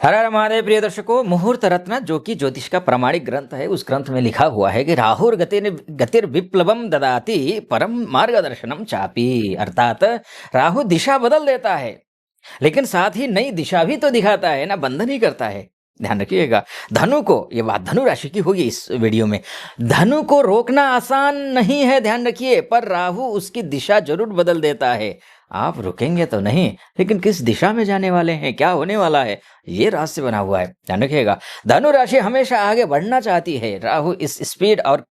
हर हर महादेव प्रिय दर्शकों, मुहूर्त रत्न जो कि ज्योतिष का प्रामाणिक ग्रंथ है, उस ग्रंथ में लिखा हुआ है कि राहुर गतिर विप्लवम ददाति परम मार्गदर्शनम चापी। अर्थात राहु दिशा बदल देता है, लेकिन साथ ही नई दिशा भी तो दिखाता है ना, बंधन ही करता है। ध्यान रखिएगा। धनु को, ये बात धनु राशि की होगी इस वीडियो में, धनु को रोकना आसान नहीं है, ध्यान रखिए, पर राहु उसकी दिशा जरूर बदल देता है। आप रुकेंगे तो नहीं, लेकिन किस दिशा में जाने वाले हैं, क्या होने वाला है, ये रहस्य बना हुआ है। ध्यान रखिएगा। धनु राशि हमेशा आगे बढ़ना चाहती है। राहु इस स्पीड और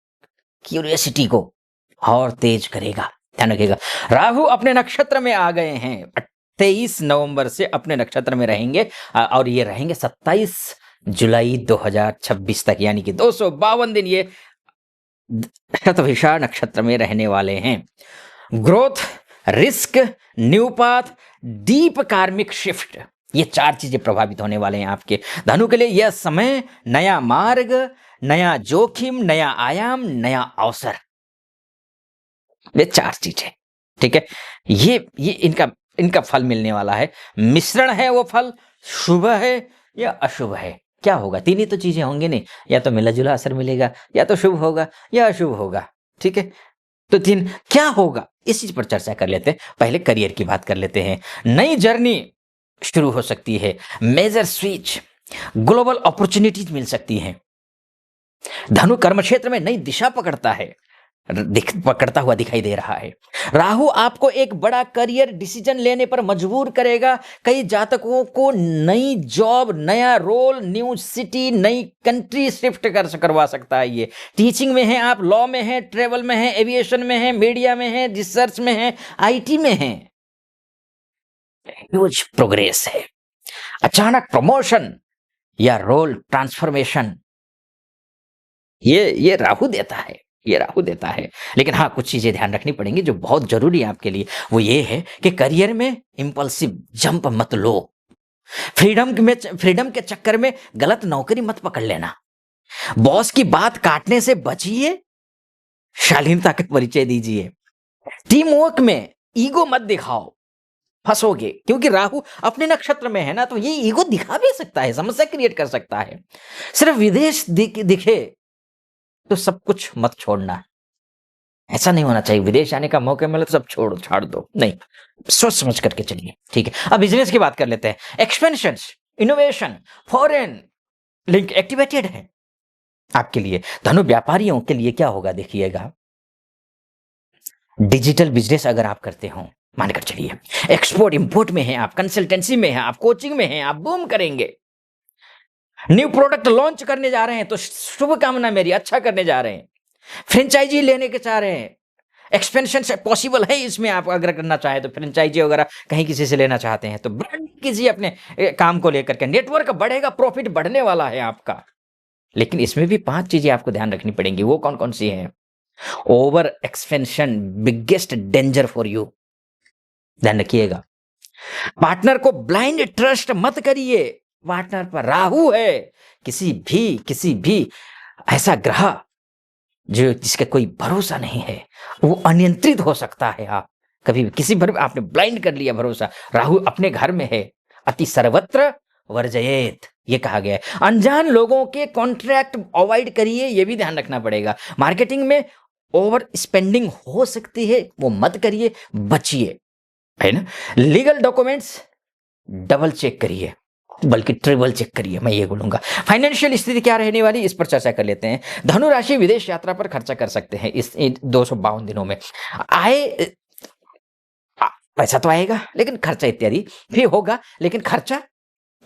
क्यूरियोसिटी को और तेज करेगा। ध्यान रखिएगा। राहु अपने नक्षत्र में आ गए हैं। 23 नवंबर से अपने नक्षत्र में रहेंगे और ये रहेंगे 27 जुलाई 2026 तक, यानी कि 252 दिन ये शतभिषा नक्षत्र में रहने वाले हैं। Growth, risk, new path, deep कार्मिक शिफ्ट, ये 4 चीजें प्रभावित होने वाले हैं आपके धनु के लिए। यह समय नया मार्ग, नया जोखिम, नया आयाम, नया अवसर, ये 4 चीजें, ठीक है। ये इनका फल मिलने वाला है। मिश्रण है वो फल, शुभ है या अशुभ है, क्या होगा? 3 ही तो चीजें होंगी नहीं, या तो मिला जुला असर मिलेगा, या तो शुभ होगा या अशुभ होगा, ठीक है। तो 3 क्या होगा, इस चीज पर चर्चा कर लेते हैं। पहले करियर की बात कर लेते हैं। नई जर्नी शुरू हो सकती है, मेजर स्विच, ग्लोबल अपॉर्चुनिटीज मिल सकती हैं। धनु कर्म क्षेत्र में नई दिशा पकड़ता हुआ दिखाई दे रहा है। राहु आपको एक बड़ा करियर डिसीजन लेने पर मजबूर करेगा। कई जातकों को नई जॉब, नया रोल, न्यू सिटी, नई कंट्री शिफ्ट करवा सकता है। ये टीचिंग में है, आप लॉ में है, ट्रेवल में है, एविएशन में है, मीडिया में है, रिसर्च में है, आईटी में है, ह्यूज प्रोग्रेस है। अचानक प्रमोशन या रोल ट्रांसफॉर्मेशन, ये राहु देता है, ये राहु देता है। लेकिन हाँ, कुछ चीजें ध्यान रखनी पड़ेंगी जो बहुत जरूरी है आपके लिए। वो ये है कि करियर में इंपल्सिव जंप मत लो। फ्रीडम के चक्कर में गलत नौकरी मत पकड़ लेना। बॉस की बात काटने से बचिए, शालीनता का परिचय दीजिए। टीम वर्क में ईगो मत दिखाओ, फंसोगे, क्योंकि राहु अपने नक्षत्र में है ना, तो ये ईगो दिखा भी सकता है, समस्या क्रिएट कर सकता है। सिर्फ विदेश दिखे तो सब कुछ मत छोड़ना, ऐसा नहीं होना चाहिए। विदेश जाने का मौका मिले तो सब छाड़ दो, नहीं, सोच समझ करके चलिए, ठीक है। अब बिजनेस की बात कर लेते हैं। Expansion, innovation, foreign link activated है आपके लिए। धनु व्यापारियों के लिए क्या होगा देखिएगा। डिजिटल बिजनेस अगर आप करते हो, मानकर चलिए, एक्सपोर्ट इंपोर्ट में है आप, कंसल्टेंसी में है आप, कोचिंग में है आप, बूम करेंगे। न्यू प्रोडक्ट लॉन्च करने जा रहे हैं तो शुभकामना मेरी, अच्छा करने जा रहे हैं। फ्रेंचाइजी लेने के चाह रहे हैं, एक्सपेंशन से पॉसिबल है इसमें। आप अगर करना चाहे तो फ्रेंचाइजी वगैरह कहीं किसी से लेना चाहते हैं तो ब्रांड कीजिए अपने काम को लेकर के, नेटवर्क बढ़ेगा, प्रॉफिट बढ़ने वाला है आपका। लेकिन इसमें भी 5 चीजें आपको ध्यान रखनी पड़ेंगी। वो कौन कौन सी हैं? Over expansion biggest danger for you, ध्यान रखिएगा। पार्टनर को ब्लाइंड ट्रस्ट मत करिए, पार्टनर पर राहु है। किसी भी ऐसा ग्रह जो जिसका कोई भरोसा नहीं है, वो अनियंत्रित हो सकता है। आप कभी किसी पर आपने ब्लाइंड कर लिया भरोसा, राहु अपने घर में है। अति सर्वत्र वर्जयेत, ये कहा गया है। अनजान लोगों के कॉन्ट्रैक्ट अवॉइड करिए, ये भी ध्यान रखना पड़ेगा। मार्केटिंग में ओवर स्पेंडिंग हो सकती है, वो मत करिए, बचिए, है ना। लीगल डॉक्यूमेंट्स डबल चेक करिए, बल्कि ट्रिपल चेक करिए, मैं ये बोलूंगा। फाइनेंशियल स्थिति क्या रहने वाली, इस पर चर्चा कर लेते हैं। धनु राशि विदेश यात्रा पर खर्चा कर सकते हैं इस 252 दिनों में। आए पैसा तो आएगा, लेकिन खर्चा इत्यादि भी होगा। लेकिन खर्चा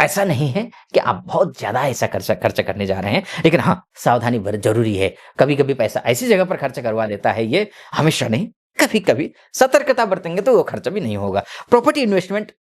ऐसा नहीं है कि आप बहुत ज्यादा ऐसा खर्चा करने जा रहे हैं, लेकिन हाँ, सावधानी जरूरी है। कभी कभी पैसा ऐसी जगह पर खर्च करवा देता है, ये हमेशा नहीं, कभी कभी सतर्कता बरतेंगे तो वो खर्चा भी नहीं होगा। प्रॉपर्टी इन्वेस्टमेंट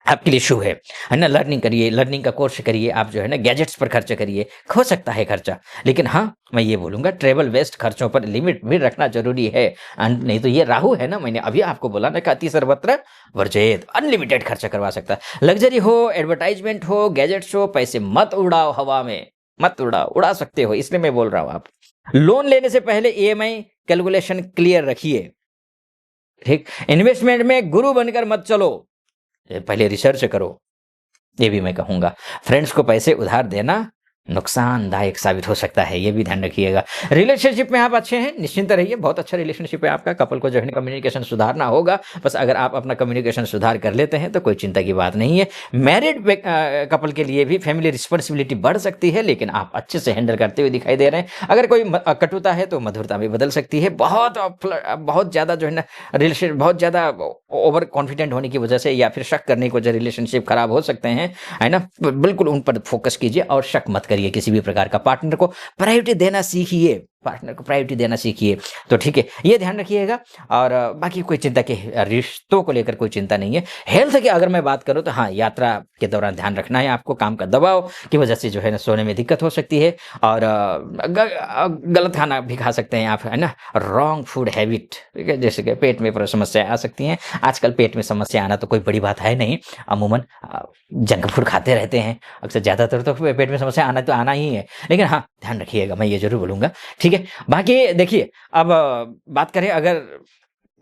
आपके लिए शुभ है ना। लर्निंग करिए, लर्निंग का कोर्स करिए आप, जो है ना, गैजेट्स पर खर्च करिए, हो सकता है खर्चा। लेकिन हाँ, मैं ये बोलूंगा, ट्रेवल वेस्ट खर्चों पर लिमिट भी रखना जरूरी है। नहीं तो ये राहु है ना, मैंने अभी आपको बोला ना, अति सर्वत्र वर्जयेत, अनलिमिटेड खर्चा करवा सकता है। लग्जरी हो, एडवर्टाइजमेंट हो, गैजेट्स हो, पैसे मत उड़ाओ हवा में, मत उड़ाओ, उड़ा सकते हो, इसलिए मैं बोल रहा हूं। आप लोन लेने से पहले ईएमआई कैलकुलेशन क्लियर रखिए, ठीक। इन्वेस्टमेंट में गुरु बनकर मत चलो, पहले रिसर्च करो। ये भी मैं कहूँगा। फ्रेंड्स को पैसे उधार देना नुकसानदायक साबित हो सकता है, ये भी ध्यान रखिएगा। रिलेशनशिप में आप अच्छे हैं, निश्चिंत रहिए, बहुत अच्छा रिलेशनशिप है आपका। कपल को जो है कम्युनिकेशन सुधारना होगा, बस अगर आप अपना कम्युनिकेशन सुधार कर लेते हैं तो कोई चिंता की बात नहीं है। मैरिड कपल के लिए भी फैमिली रिस्पॉन्सिबिलिटी बढ़ सकती है, लेकिन आप अच्छे से हैंडल करते हुए दिखाई दे रहे हैं। अगर कोई कटुता है तो मधुरता में बदल सकती है। बहुत ज़्यादा जो है ना रिलेशन, बहुत ज़्यादा ओवर कॉन्फिडेंट होने की वजह से या फिर शक करने की वजह रिलेशनशिप खराब हो सकते हैं, है ना। बिल्कुल उन पर फोकस कीजिए और शक मत करिए किसी भी प्रकार का। पार्टनर को प्रायोरिटी देना सीखिए, पार्टनर को प्रायोरिटी देना सीखिए, तो ठीक है, ये ध्यान रखिएगा। और बाकी कोई चिंता के, रिश्तों को लेकर कोई चिंता नहीं है। हेल्थ की अगर मैं बात करूं तो हाँ, यात्रा के दौरान ध्यान रखना है आपको। काम का दबाव की वजह से जो है ना सोने में दिक्कत हो सकती है, और गलत खाना भी खा सकते हैं आप, है ना। रॉन्ग फूड हैबिट, ठीक है, जैसे कि पेट में समस्या आ सकती हैं। आजकल पेट में समस्या आना तो कोई बड़ी बात है नहीं, अमूमन जंक फूड खाते रहते हैं अक्सर, ज़्यादातर तो पेट में समस्या आना तो आना ही है, लेकिन हाँ ध्यान रखिएगा, मैं ये जरूर बोलूँगा, ठीक है। बाकी देखिए, अब बात करें अगर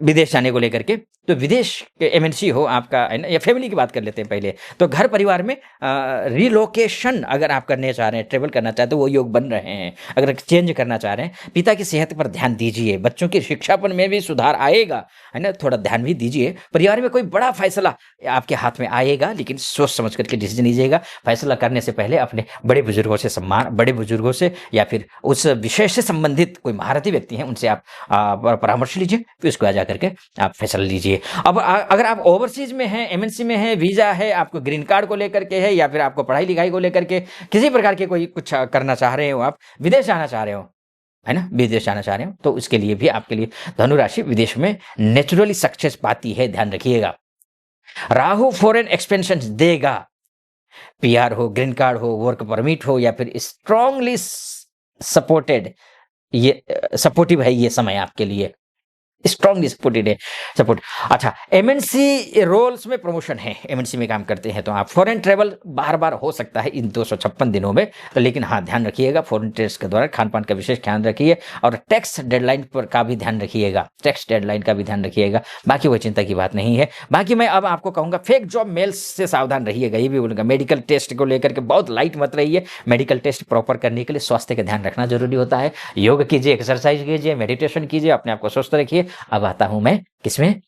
विदेश जाने को लेकर के, तो विदेश के एमएनसी हो आपका, है ना, या फैमिली की बात कर लेते हैं पहले। तो घर परिवार में रिलोकेशन अगर आप करने चाह रहे हैं, ट्रेवल करना चाहते हैं, तो वो योग बन रहे हैं। अगर चेंज करना चाह रहे हैं, पिता की सेहत पर ध्यान दीजिए, बच्चों की शिक्षापन में भी सुधार आएगा, है ना, थोड़ा ध्यान भी दीजिए। परिवार में कोई बड़ा फैसला आपके हाथ में आएगा, लेकिन सोच समझ करके डिसीजन लीजिएगा। फैसला करने से पहले अपने बड़े बुजुर्गों से सम्मान, बड़े बुजुर्गों से या फिर उस विषय से संबंधित कोई महारथी व्यक्ति हैं, उनसे आप परामर्श लीजिए, फिर उसको जा करके आप फैसला लीजिए। अब अगर आप ओवरसीज में हैं, एमएनसी में हैं, वीजा है, आपको ग्रीन कार्ड को लेकर के है, या फिर आपको पढ़ाई लिखाई को लेकर के किसी प्रकार के कोई कुछ करना चाह रहे हो, आप विदेश जाना चाह रहे हो, है ना, विदेश जाना चाह रहे हो, तो उसके लिए भी आपके लिए धनु राशि विदेश में नेचुरली सक्सेस पाती है, ध्यान रखिएगा। राहु फॉरेन एक्सपेंशन देगा। पीआर हो, ग्रीन कार्ड हो, वर्क परमिट हो, या फिर स्ट्रांगली सपोर्टेड, ये सपोर्टिव है ये समय आपके लिए, स्ट्रॉन्गली सपोर्टेड है, सपोर्ट। अच्छा, एमएनसी रोल्स में प्रमोशन है, एमएनसी में काम करते हैं तो आप फॉरेन ट्रेवल बार बार हो सकता है इन 256 दिनों में, तो लेकिन हाँ ध्यान रखिएगा, फॉरेन ट्रेवल्स के दौरान खान पान का विशेष ध्यान रखिए, और टैक्स डेडलाइन पर का भी ध्यान रखिएगा, टैक्स डेडलाइन का भी ध्यान रखिएगा। बाकी कोई चिंता की बात नहीं है। बाकी मैं अब आपको कहूँगा, फेक जॉब मेल्स से सावधान रहिएगा, ये भी बोलूँगा। मेडिकल टेस्ट को लेकर के बहुत लाइट मत रहिए। मेडिकल टेस्ट प्रॉपर करने के लिए स्वास्थ्य का ध्यान रखना जरूरी होता है। योग कीजिए, एक्सरसाइज कीजिए, मेडिटेशन कीजिए, अपने आप को स्वस्थ रखिए। अब आता हूं मैं किसमें,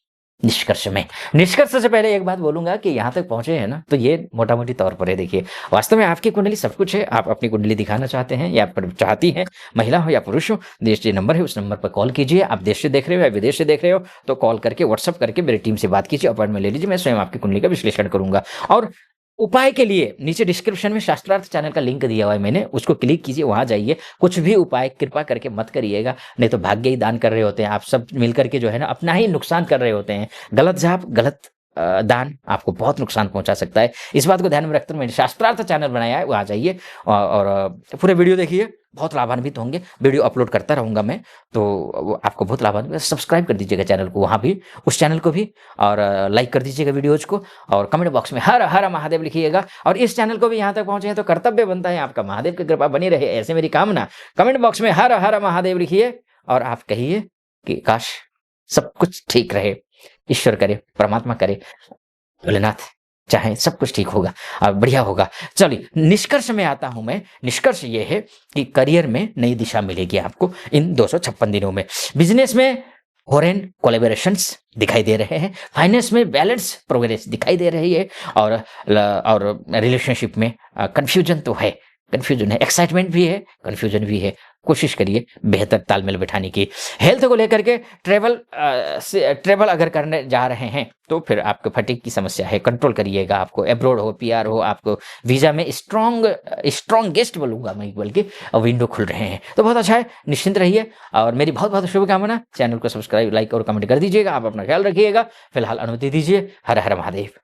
निष्कर्ष में। निष्कर्ष से पहले एक बात बोलूंगा कि यहां तक पहुंचे हैं ना, तो ये मोटा मोटी तौर पर है। देखिए, वास्तव में आपकी कुंडली सब कुछ है। आप अपनी कुंडली दिखाना चाहते हैं या चाहती हैं, महिला हो या पुरुष हो, देश जो नंबर है उस नंबर पर कॉल कीजिए। आप देश से देख रहे हो या विदेश से देख रहे हो तो कॉल करके, व्हाट्सअप करके मेरी टीम से बात कीजिए, अपॉइंटमेंट ले लीजिए। मैं स्वयं आपकी कुंडली का विश्लेषण करूंगा। और उपाय के लिए नीचे डिस्क्रिप्शन में शास्त्रार्थ चैनल का लिंक दिया हुआ है मैंने, उसको क्लिक कीजिए, वहां जाइए। कुछ भी उपाय कृपा करके मत करिएगा, नहीं तो भाग्य ही दान कर रहे होते हैं आप सब मिलकर के, जो है ना, अपना ही नुकसान कर रहे होते हैं। गलत जाप, गलत दान आपको बहुत नुकसान पहुंचा सकता है। इस बात को ध्यान में रखते हुए मैंने शास्त्रार्थ चैनल बनाया है, वहां जाइए और पूरे वीडियो देखिए, बहुत लाभान्वित होंगे। वीडियो अपलोड करता रहूंगा मैं, तो आपको बहुत लाभान्वित। सब्सक्राइब कर दीजिएगा चैनल को, वहाँ भी, उस चैनल को भी, और लाइक कर दीजिएगा वीडियोज को, और कमेंट बॉक्स में हर हर महादेव लिखिएगा। और इस चैनल को भी यहाँ तक पहुंचे हैं तो कर्तव्य बनता है आपका, महादेव की कृपा बनी रहे, ऐसे मेरी कामना। कमेंट बॉक्स में हर हर महादेव लिखिए और आप कहिए कि काश सब कुछ ठीक रहे, ईश्वर करे, परमात्मा करे, भोलेनाथ चाहे सब कुछ ठीक होगा और बढ़िया होगा। चलिए निष्कर्ष में आता हूं मैं। निष्कर्ष ये है कि करियर में नई दिशा मिलेगी आपको इन 256 दिनों में। बिजनेस में फॉरेन कोलैबोरेशंस दिखाई दे रहे हैं, फाइनेंस में बैलेंस प्रोग्रेस दिखाई दे रही है, और रिलेशनशिप में कंफ्यूजन तो है, कंफ्यूजन है, एक्साइटमेंट भी है, कंफ्यूजन भी है। कोशिश करिए बेहतर तालमेल बैठाने की। हेल्थ को लेकर के ट्रेवल अगर करने जा रहे हैं तो फिर आपको फटीग की समस्या है, कंट्रोल करिएगा। आपको एब्रोड हो, पीआर हो, आपको वीजा में स्ट्रॉन्गेस्ट बोलूंगा मैं, बल्कि विंडो खुल रहे हैं, तो बहुत अच्छा है, निश्चिंत रहिए। और मेरी बहुत बहुत शुभकामना। चैनल को सब्सक्राइब, लाइक और कमेंट कर दीजिएगा। आप अपना ख्याल रखिएगा। फिलहाल अनुमति दीजिए। हर हर महादेव।